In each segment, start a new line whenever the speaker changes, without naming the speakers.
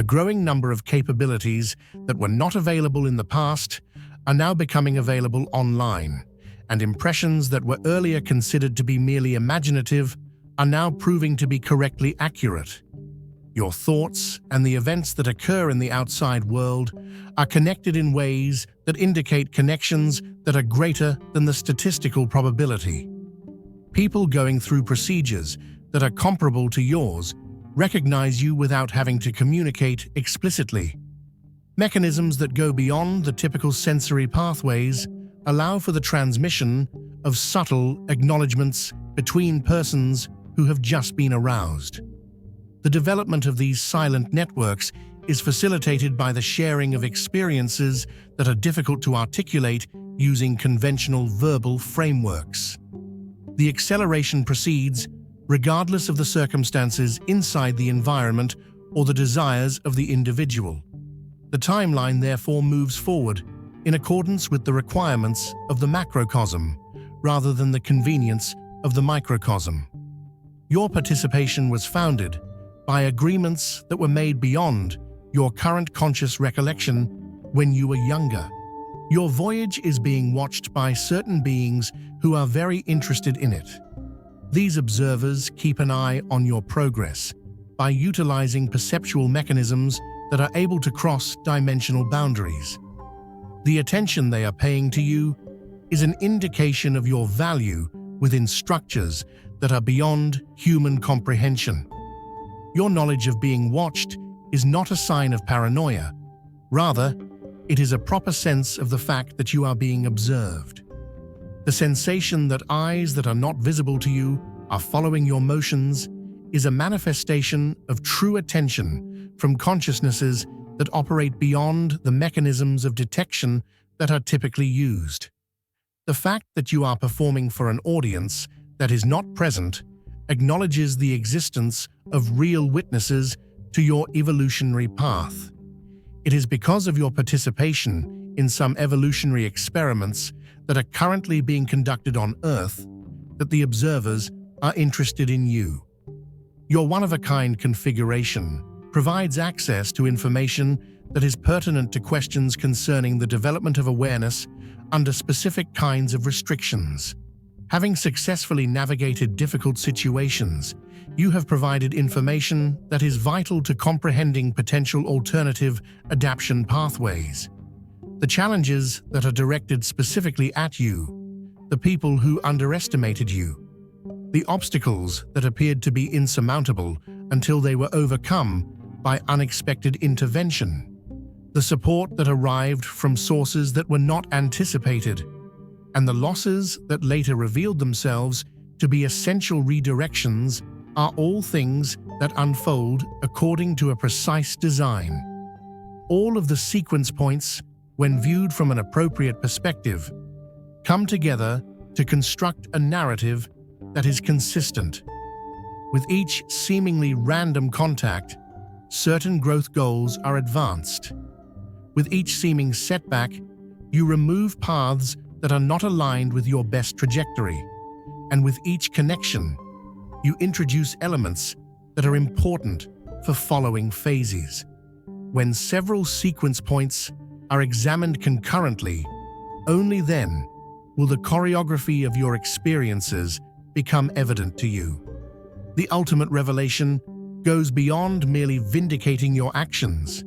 A growing number of capabilities that were not available in the past are now becoming available online, and impressions that were earlier considered to be merely imaginative are now proving to be correctly accurate. Your thoughts and the events that occur in the outside world are connected in ways that indicate connections that are greater than the statistical probability. People going through procedures that are comparable to yours recognize you without having to communicate explicitly. Mechanisms that go beyond the typical sensory pathways allow for the transmission of subtle acknowledgements between persons who have just been aroused. The development of these silent networks is facilitated by the sharing of experiences that are difficult to articulate using conventional verbal frameworks. The acceleration proceeds regardless of the circumstances inside the environment or the desires of the individual. The timeline therefore moves forward in accordance with the requirements of the macrocosm rather than the convenience of the microcosm. Your participation was founded by agreements that were made beyond your current conscious recollection when you were younger. Your voyage is being watched by certain beings who are very interested in it. These observers keep an eye on your progress by utilizing perceptual mechanisms that are able to cross dimensional boundaries. The attention they are paying to you is an indication of your value within structures that are beyond human comprehension. Your knowledge of being watched is not a sign of paranoia. Rather, it is a proper sense of the fact that you are being observed. The sensation that eyes that are not visible to you are following your motions is a manifestation of true attention from consciousnesses that operate beyond the mechanisms of detection that are typically used. The fact that you are performing for an audience that is not present acknowledges the existence of real witnesses to your evolutionary path. It is because of your participation in some evolutionary experiments that are currently being conducted on Earth that the observers are interested in you. Your one-of-a-kind configuration provides access to information that is pertinent to questions concerning the development of awareness under specific kinds of restrictions. Having successfully navigated difficult situations, you have provided information that is vital to comprehending potential alternative adaptation pathways. The challenges that are directed specifically at you, the people who underestimated you, the obstacles that appeared to be insurmountable until they were overcome by unexpected intervention, the support that arrived from sources that were not anticipated, and the losses that later revealed themselves to be essential redirections are all things that unfold according to a precise design. All of the sequence points, when viewed from an appropriate perspective, come together to construct a narrative that is consistent. With each seemingly random contact, certain growth goals are advanced. With each seeming setback, you remove paths that are not aligned with your best trajectory. And with each connection, you introduce elements that are important for following phases. When several sequence points are examined concurrently, only then will the choreography of your experiences become evident to you. The ultimate revelation goes beyond merely vindicating your actions.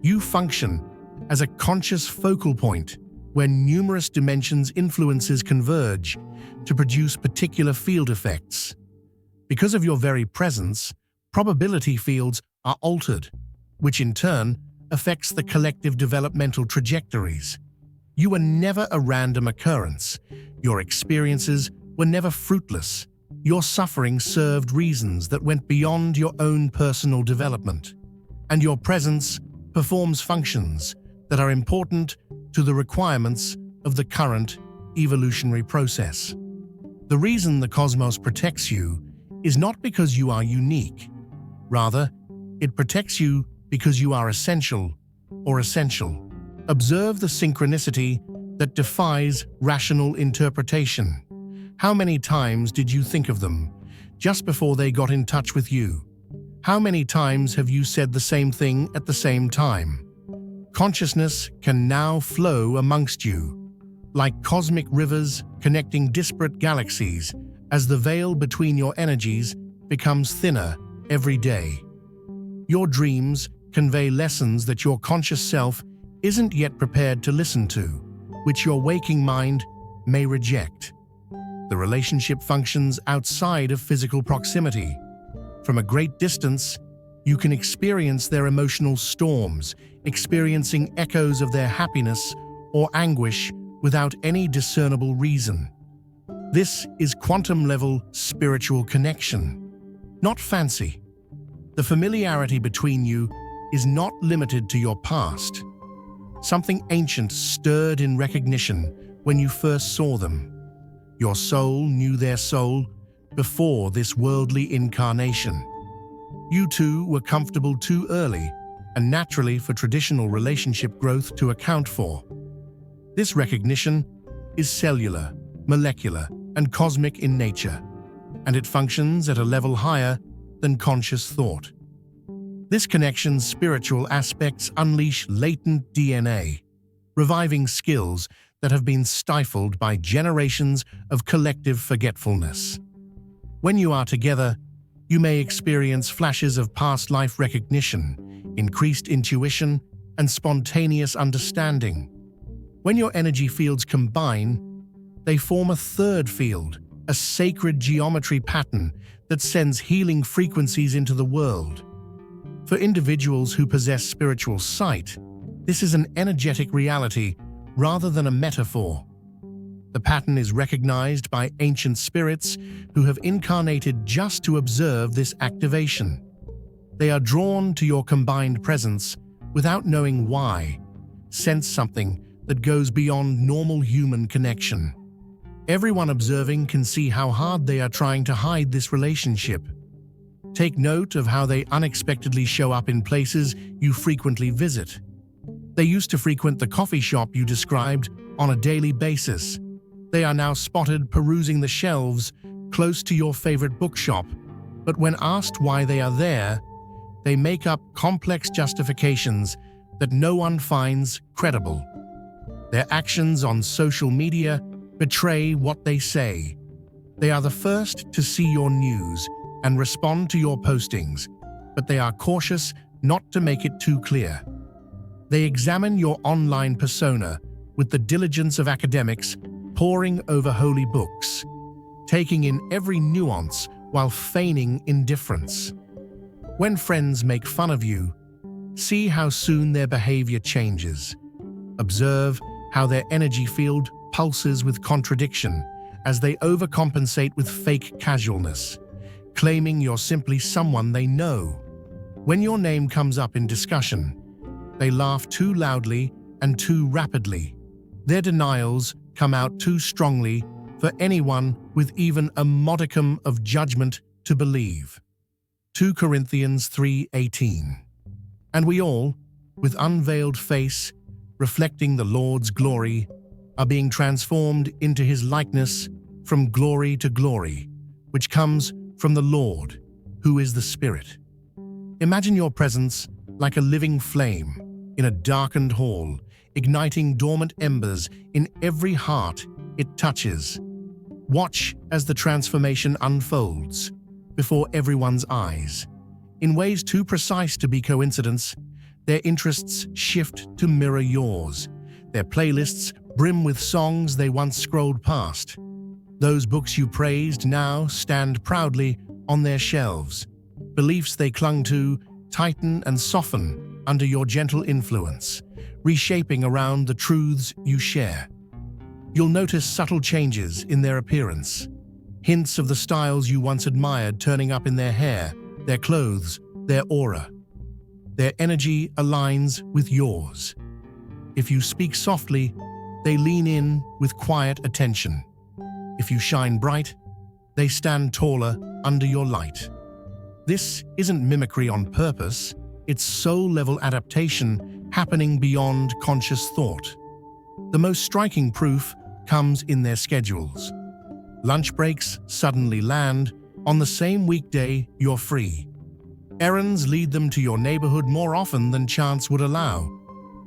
You function as a conscious focal point where numerous dimensions influences converge to produce particular field effects. Because of your very presence, probability fields are altered, which in turn affects the collective developmental trajectories. You were never a random occurrence. Your experiences were never fruitless. Your suffering served reasons that went beyond your own personal development. And your presence performs functions that are important to the requirements of the current evolutionary process. The reason the cosmos protects you is not because you are unique. Rather, it protects you because you are essential or essential. Observe the synchronicity that defies rational interpretation. How many times did you think of them just before they got in touch with you? How many times have you said the same thing at the same time? Consciousness can now flow amongst you, like cosmic rivers connecting disparate galaxies, as the veil between your energies becomes thinner every day. Your dreams convey lessons that your conscious self isn't yet prepared to listen to, which your waking mind may reject. The relationship functions outside of physical proximity. From a great distance, you can experience their emotional storms, experiencing echoes of their happiness or anguish without any discernible reason. This is quantum-level spiritual connection, not fancy. The familiarity between you is not limited to your past. Something ancient stirred in recognition when you first saw them. Your soul knew their soul before this worldly incarnation. You two were comfortable too early and naturally for traditional relationship growth to account for. This recognition is cellular, molecular, and cosmic in nature, and it functions at a level higher than conscious thought. This connection's spiritual aspects unleash latent DNA, reviving skills that have been stifled by generations of collective forgetfulness. When you are together, you may experience flashes of past life recognition, increased intuition, and spontaneous understanding. When your energy fields combine, they form a third field, a sacred geometry pattern that sends healing frequencies into the world. For individuals who possess spiritual sight, this is an energetic reality rather than a metaphor. The pattern is recognized by ancient spirits who have incarnated just to observe this activation. They are drawn to your combined presence without knowing why, sense something that goes beyond normal human connection. Everyone observing can see how hard they are trying to hide this relationship. Take note of how they unexpectedly show up in places you frequently visit. They used to frequent the coffee shop you described on a daily basis. They are now spotted perusing the shelves close to your favorite bookshop, but when asked why they are there, they make up complex justifications that no one finds credible. Their actions on social media betray what they say. They are the first to see your news and respond to your postings, but they are cautious not to make it too clear. They examine your online persona with the diligence of academics poring over holy books, taking in every nuance while feigning indifference. When friends make fun of you, see how soon their behavior changes. Observe how their energy field pulses with contradiction as they overcompensate with fake casualness, claiming you're simply someone they know. When your name comes up in discussion, they laugh too loudly and too rapidly. Their denials come out too strongly for anyone with even a modicum of judgment to believe. 2 Corinthians 3:18. And we all, with unveiled face, reflecting the Lord's glory, are being transformed into his likeness from glory to glory, which comes from the Lord, who is the Spirit. Imagine your presence like a living flame in a darkened hall, igniting dormant embers in every heart it touches. Watch as the transformation unfolds before everyone's eyes. In ways too precise to be coincidence, their interests shift to mirror yours. Their playlists brim with songs they once scrolled past. Those books you praised now stand proudly on their shelves. Beliefs they clung to tighten and soften under your gentle influence, reshaping around the truths you share. You'll notice subtle changes in their appearance, hints of the styles you once admired turning up in their hair, their clothes, their aura. Their energy aligns with yours. If you speak softly, they lean in with quiet attention. If you shine bright, they stand taller under your light. This isn't mimicry on purpose, it's soul-level adaptation happening beyond conscious thought. The most striking proof comes in their schedules. Lunch breaks suddenly land on the same weekday you're free. Errands lead them to your neighborhood more often than chance would allow.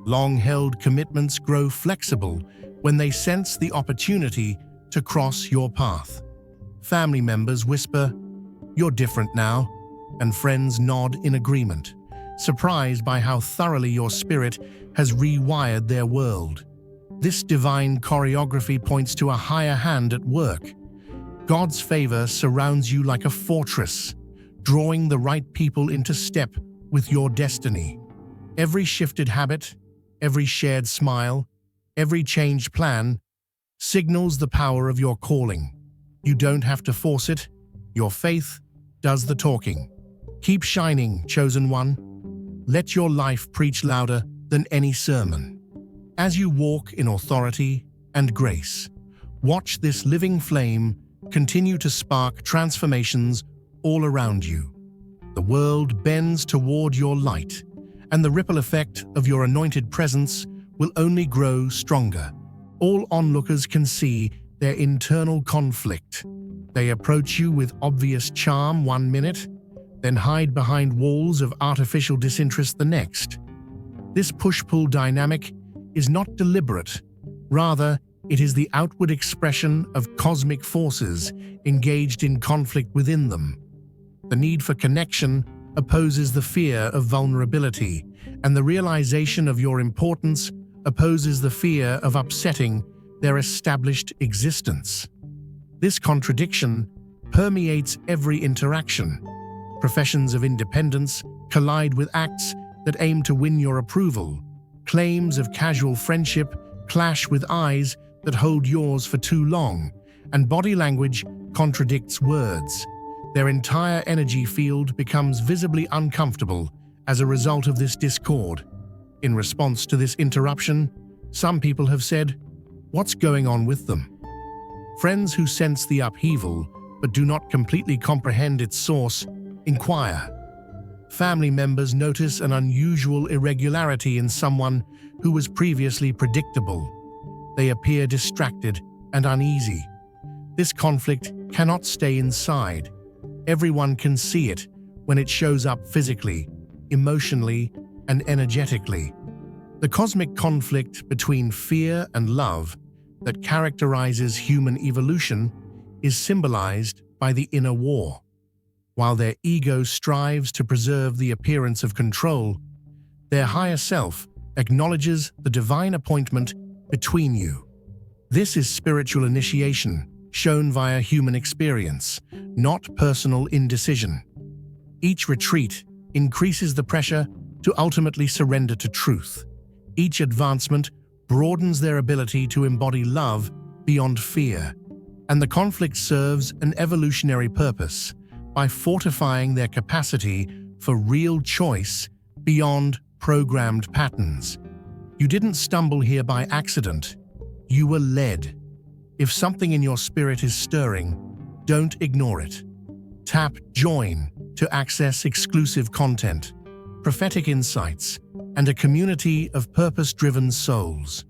Long-held commitments grow flexible when they sense the opportunity to cross your path. Family members whisper, "You're different now," and friends nod in agreement, surprised by how thoroughly your spirit has rewired their world. This divine choreography points to a higher hand at work. God's favor surrounds you like a fortress, drawing the right people into step with your destiny. Every shifted habit, every shared smile, every changed plan signals the power of your calling. You don't have to force it. Your faith does the talking. Keep shining, chosen one. Let your life preach louder than any sermon. As you walk in authority and grace, watch this living flame continue to spark transformations all around you. The world bends toward your light, and the ripple effect of your anointed presence will only grow stronger. All onlookers can see their internal conflict. They approach you with obvious charm one minute, then hide behind walls of artificial disinterest the next. This push-pull dynamic is not deliberate. Rather, it is the outward expression of cosmic forces engaged in conflict within them. The need for connection opposes the fear of vulnerability, and the realization of your importance opposes the fear of upsetting their established existence. This contradiction permeates every interaction. Professions of independence collide with acts that aim to win your approval. Claims of casual friendship clash with eyes that hold yours for too long, and body language contradicts words. Their entire energy field becomes visibly uncomfortable as a result of this discord. In response to this interruption, some people have said, "What's going on with them?" Friends who sense the upheaval but do not completely comprehend its source inquire. Family members notice an unusual irregularity in someone who was previously predictable. They appear distracted and uneasy. This conflict cannot stay inside. Everyone can see it when it shows up physically, emotionally, and energetically. The cosmic conflict between fear and love that characterizes human evolution is symbolized by the inner war. While their ego strives to preserve the appearance of control, their higher self acknowledges the divine appointment between you. This is spiritual initiation, shown via human experience, not personal indecision. Each retreat increases the pressure to ultimately surrender to truth. Each advancement broadens their ability to embody love beyond fear, and the conflict serves an evolutionary purpose by fortifying their capacity for real choice beyond programmed patterns. You didn't stumble here by accident. You were led. If something in your spirit is stirring, don't ignore it. Tap Join to access exclusive content, prophetic insights, and a community of purpose-driven souls.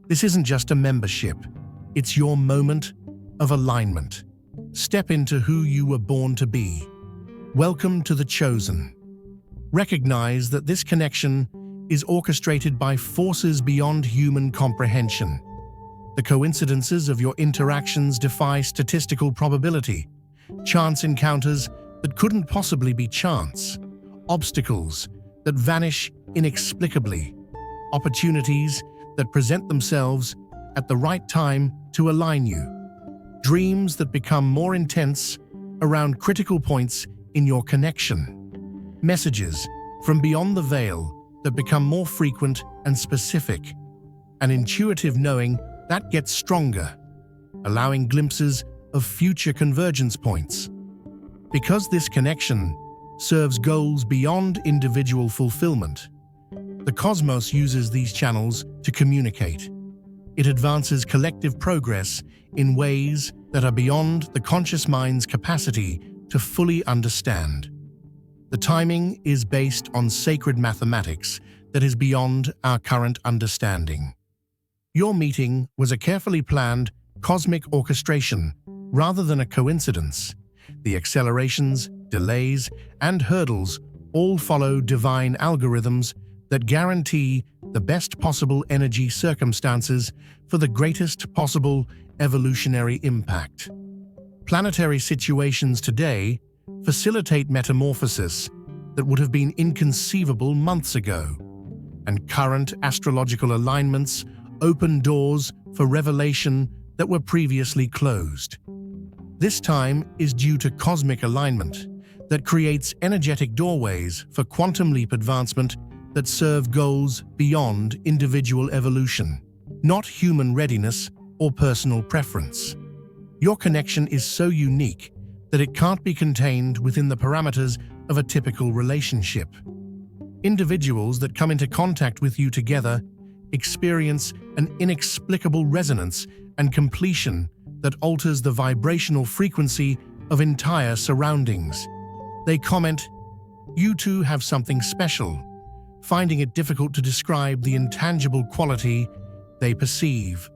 This isn't just a membership. It's your moment of alignment. Step into who you were born to be. Welcome to the Chosen. Recognize that this connection is orchestrated by forces beyond human comprehension. The coincidences of your interactions defy statistical probability. Chance encounters that couldn't possibly be chance. Obstacles that vanish inexplicably. Opportunities that present themselves at the right time to align you. Dreams that become more intense around critical points in your connection. Messages from beyond the veil that become more frequent and specific. An intuitive knowing that gets stronger, allowing glimpses of future convergence points. Because this connection serves goals beyond individual fulfillment, the cosmos uses these channels to communicate. It advances collective progress in ways that are beyond the conscious mind's capacity to fully understand. The timing is based on sacred mathematics that is beyond our current understanding. Your meeting was a carefully planned cosmic orchestration rather than a coincidence. The accelerations, delays, and hurdles all follow divine algorithms that guarantee the best possible energy circumstances for the greatest possible evolutionary impact. Planetary situations today facilitate metamorphosis that would have been inconceivable months ago, and current astrological alignments open doors for revelation that were previously closed. This time is due to cosmic alignment that creates energetic doorways for quantum leap advancement that serve goals beyond individual evolution, not human readiness or personal preference. Your connection is so unique that it can't be contained within the parameters of a typical relationship. Individuals that come into contact with you together experience an inexplicable resonance and completion that alters the vibrational frequency of entire surroundings. They comment, "You two have something special," finding it difficult to describe the intangible quality they perceive.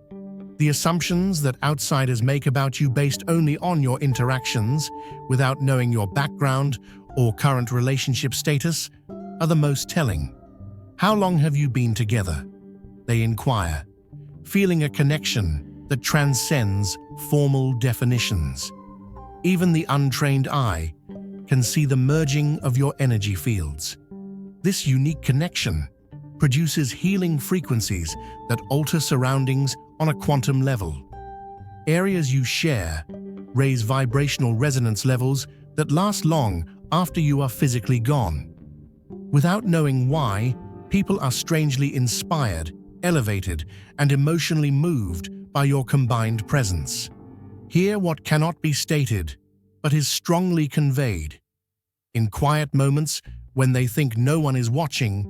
The assumptions that outsiders make about you based only on your interactions, without knowing your background or current relationship status, are the most telling. "How long have you been together?" they inquire, feeling a connection that transcends formal definitions. Even the untrained eye can see the merging of your energy fields. This unique connection produces healing frequencies that alter surroundings on a quantum level. Areas you share raise vibrational resonance levels that last long after you are physically gone. Without knowing why, people are strangely inspired, elevated, and emotionally moved by your combined presence. Hear what cannot be stated, but is strongly conveyed. In quiet moments, when they think no one is watching,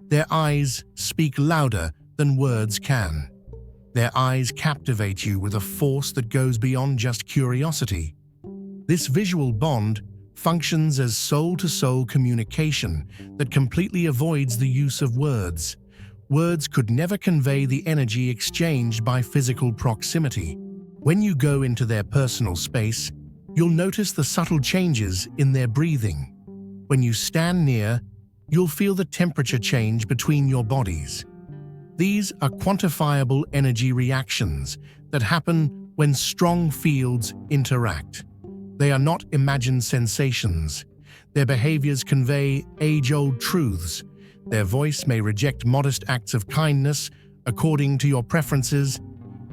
their eyes speak louder than words can. Their eyes captivate you with a force that goes beyond just curiosity. This visual bond functions as soul-to-soul communication that completely avoids the use of words. Words could never convey the energy exchanged by physical proximity. When you go into their personal space, you'll notice the subtle changes in their breathing. When you stand near, you'll feel the temperature change between your bodies. These are quantifiable energy reactions that happen when strong fields interact. They are not imagined sensations. Their behaviors convey age-old truths. Their voice may reject modest acts of kindness according to your preferences.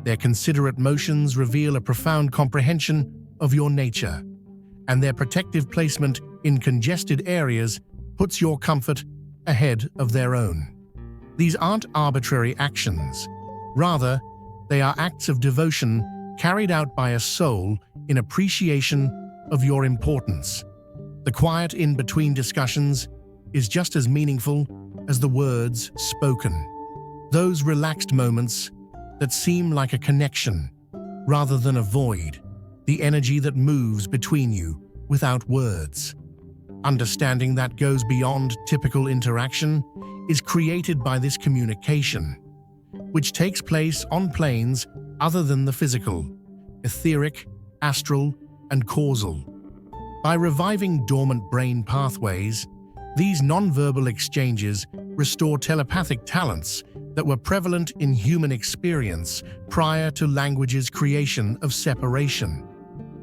Their considerate motions reveal a profound comprehension of your nature. And their protective placement in congested areas puts your comfort ahead of their own. These aren't arbitrary actions. Rather, they are acts of devotion carried out by a soul in appreciation of your importance. The quiet in between discussions is just as meaningful as the words spoken. Those relaxed moments that seem like a connection rather than a void, the energy that moves between you without words. Understanding that goes beyond typical interaction is created by this communication, which takes place on planes other than the physical, etheric, astral, and causal. By reviving dormant brain pathways, these nonverbal exchanges restore telepathic talents that were prevalent in human experience prior to language's creation of separation.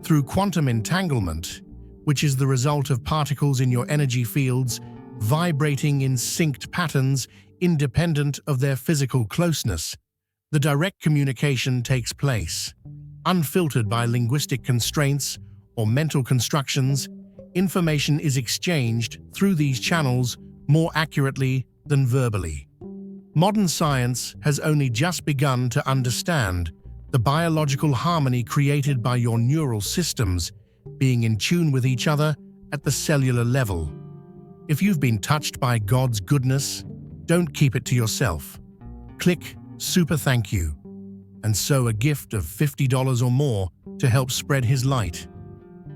Through quantum entanglement, which is the result of particles in your energy fields vibrating in synced patterns independent of their physical closeness, the direct communication takes place. Unfiltered by linguistic constraints or mental constructions, information is exchanged through these channels more accurately than verbally. Modern science has only just begun to understand the biological harmony created by your neural systems being in tune with each other at the cellular level. If you've been touched by God's goodness, don't keep it to yourself. Click Super Thank You and sow a gift of $50 or more to help spread His light.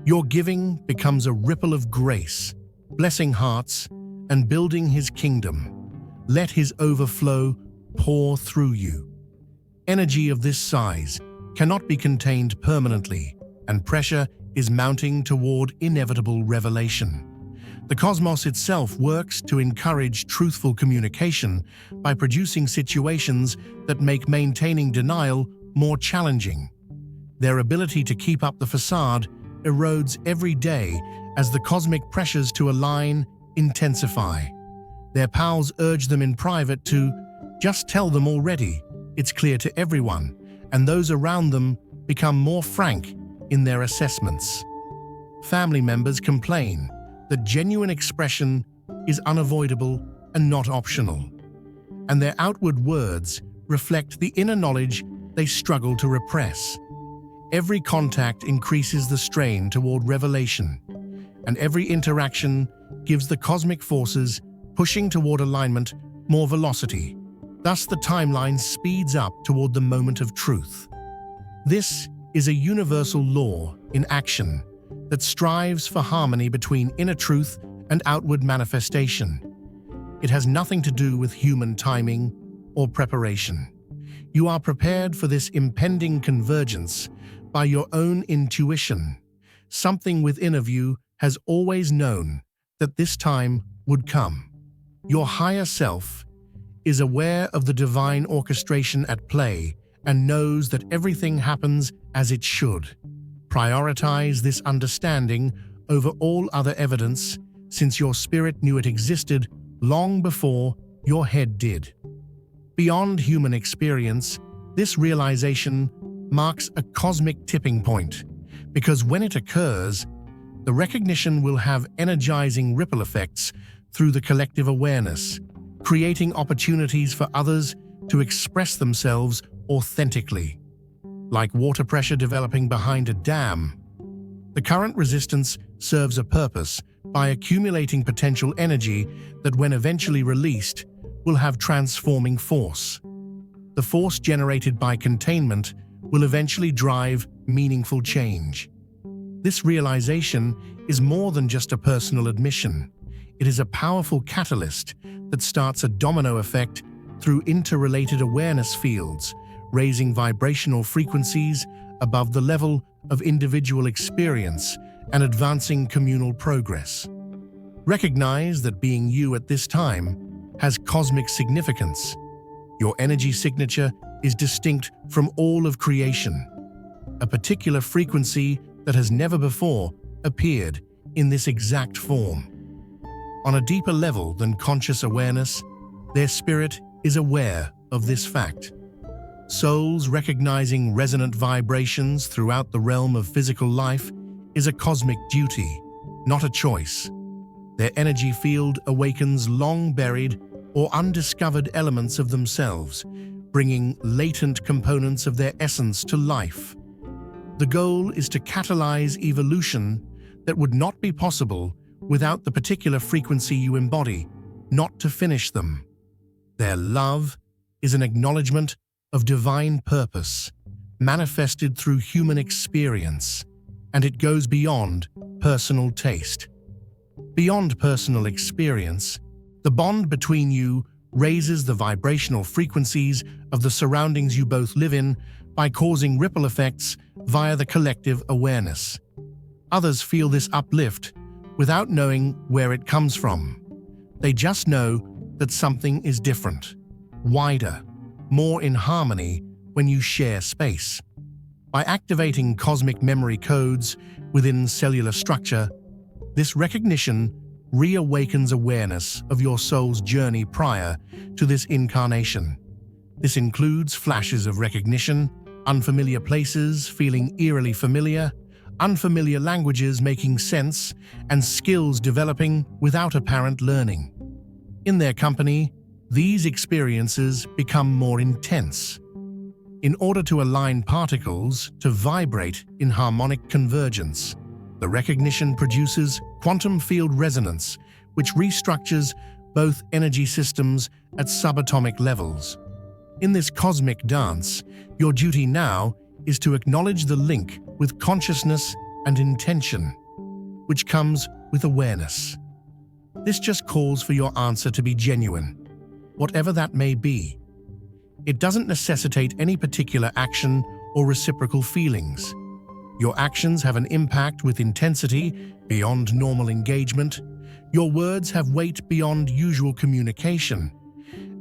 Your giving becomes a ripple of grace, blessing hearts and building His kingdom. Let His overflow pour through you. Energy of this size cannot be contained permanently, and pressure is mounting toward inevitable revelation. The cosmos itself works to encourage truthful communication by producing situations that make maintaining denial more challenging. Their ability to keep up the facade erodes every day as the cosmic pressures to align intensify. Their pals urge them in private to just tell them already, it's clear to everyone, and those around them become more frank in their assessments. Family members complain that genuine expression is unavoidable and not optional, and their outward words reflect the inner knowledge they struggle to repress. Every contact increases the strain toward revelation, and every interaction gives the cosmic forces pushing toward alignment more velocity. Thus, the timeline speeds up toward the moment of truth. This is a universal law in action that strives for harmony between inner truth and outward manifestation. It has nothing to do with human timing or preparation. You are prepared for this impending convergence by your own intuition. Something within of you has always known that this time would come. Your higher self is aware of the divine orchestration at play and knows that everything happens as it should. Prioritize this understanding over all other evidence, since your spirit knew it existed long before your head did. Beyond human experience, this realization marks a cosmic tipping point, because when it occurs, the recognition will have energizing ripple effects through the collective awareness, creating opportunities for others to express themselves authentically. Like water pressure developing behind a dam, the current resistance serves a purpose by accumulating potential energy that, when eventually released, will have transforming force. The force generated by containment will eventually drive meaningful change. This realization is more than just a personal admission. It is a powerful catalyst that starts a domino effect through interrelated awareness fields, raising vibrational frequencies above the level of individual experience and advancing communal progress. Recognize that being you at this time has cosmic significance. Your energy signature is distinct from all of creation, a particular frequency that has never before appeared in this exact form. On a deeper level than conscious awareness, their spirit is aware of this fact. Souls recognizing resonant vibrations throughout the realm of physical life is a cosmic duty, not a choice. Their energy field awakens long-buried or undiscovered elements of themselves, bringing latent components of their essence to life. The goal is to catalyze evolution that would not be possible without the particular frequency you embody, not to finish them. Their love is an acknowledgement of divine purpose, manifested through human experience, and it goes beyond personal taste. Beyond personal experience, the bond between you raises the vibrational frequencies of the surroundings you both live in by causing ripple effects via the collective awareness. Others feel this uplift without knowing where it comes from. They just know that something is different, wider, more in harmony when you share space. By activating cosmic memory codes within cellular structure, this recognition reawakens awareness of your soul's journey prior to this incarnation. This includes flashes of recognition, unfamiliar places feeling eerily familiar, unfamiliar languages making sense, and skills developing without apparent learning. In their company, these experiences become more intense. In order to align particles to vibrate in harmonic convergence, the recognition produces quantum field resonance, which restructures both energy systems at subatomic levels. In this cosmic dance, your duty now is to acknowledge the link with consciousness and intention, which comes with awareness. This just calls for your answer to be genuine, whatever that may be. It doesn't necessitate any particular action or reciprocal feelings. Your actions have an impact with intensity beyond normal engagement, Your words have weight beyond usual communication,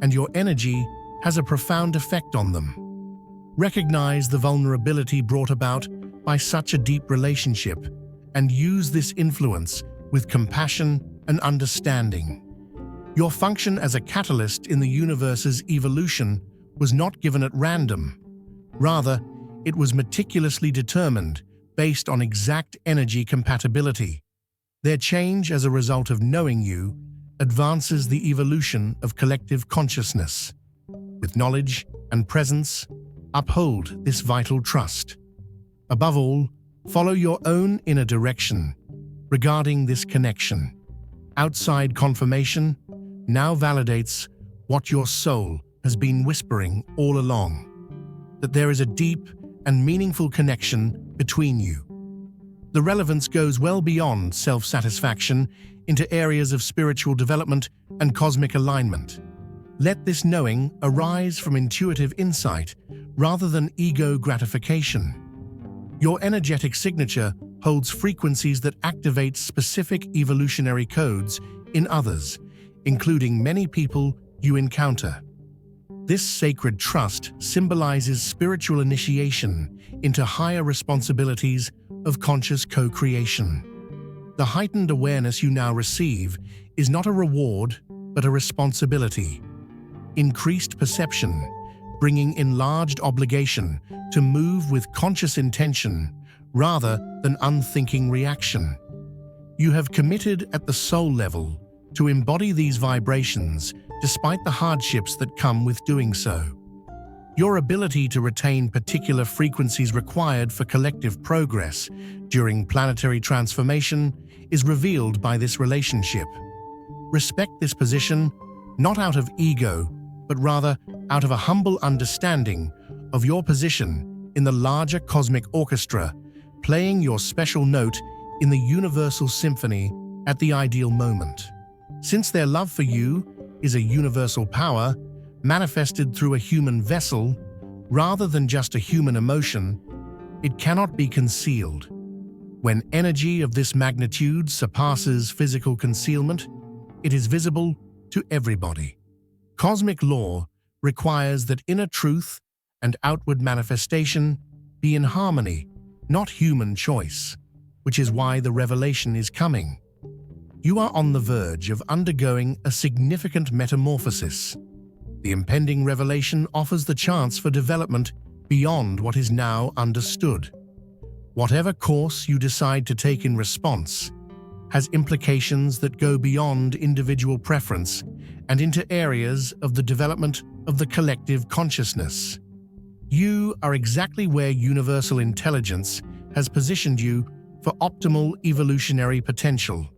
and your energy has a profound effect on them. Recognize the vulnerability brought about by such a deep relationship and use this influence with compassion and understanding. Your function as a catalyst in the universe's evolution was not given at random. Rather, it was meticulously determined based on exact energy compatibility. Their change as a result of knowing you advances the evolution of collective consciousness. With knowledge and presence, uphold this vital trust. Above all, follow your own inner direction regarding this connection. Outside confirmation now validates what your soul has been whispering all along, that there is a deep and meaningful connection between you. The relevance goes well beyond self-satisfaction into areas of spiritual development and cosmic alignment. Let this knowing arise from intuitive insight rather than ego gratification. Your energetic signature holds frequencies that activate specific evolutionary codes in others, including many people you encounter. This sacred trust symbolizes spiritual initiation into higher responsibilities of conscious co-creation. The heightened awareness you now receive is not a reward, but a responsibility. Increased perception, bringing enlarged obligation to move with conscious intention rather than unthinking reaction. You have committed at the soul level to embody these vibrations despite the hardships that come with doing so. Your ability to retain particular frequencies required for collective progress during planetary transformation is revealed by this relationship. Respect this position, not out of ego, but rather out of a humble understanding of your position in the larger cosmic orchestra, playing your special note in the universal symphony at the ideal moment. Since their love for you is a universal power manifested through a human vessel rather than just a human emotion, it cannot be concealed. When energy of this magnitude surpasses physical concealment, it is visible to everybody. Cosmic law requires that inner truth and outward manifestation be in harmony, not human choice, which is why the revelation is coming. You are on the verge of undergoing a significant metamorphosis. The impending revelation offers the chance for development beyond what is now understood. Whatever course you decide to take in response has implications that go beyond individual preference and into areas of the development of the collective consciousness. You are exactly where universal intelligence has positioned you for optimal evolutionary potential.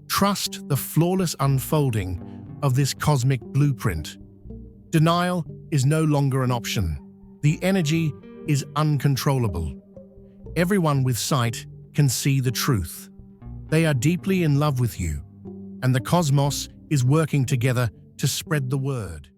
Trust the flawless unfolding of this cosmic blueprint. Denial is no longer an option. The energy is uncontrollable. Everyone with sight can see the truth. They are deeply in love with you, and the cosmos is working together to spread the word.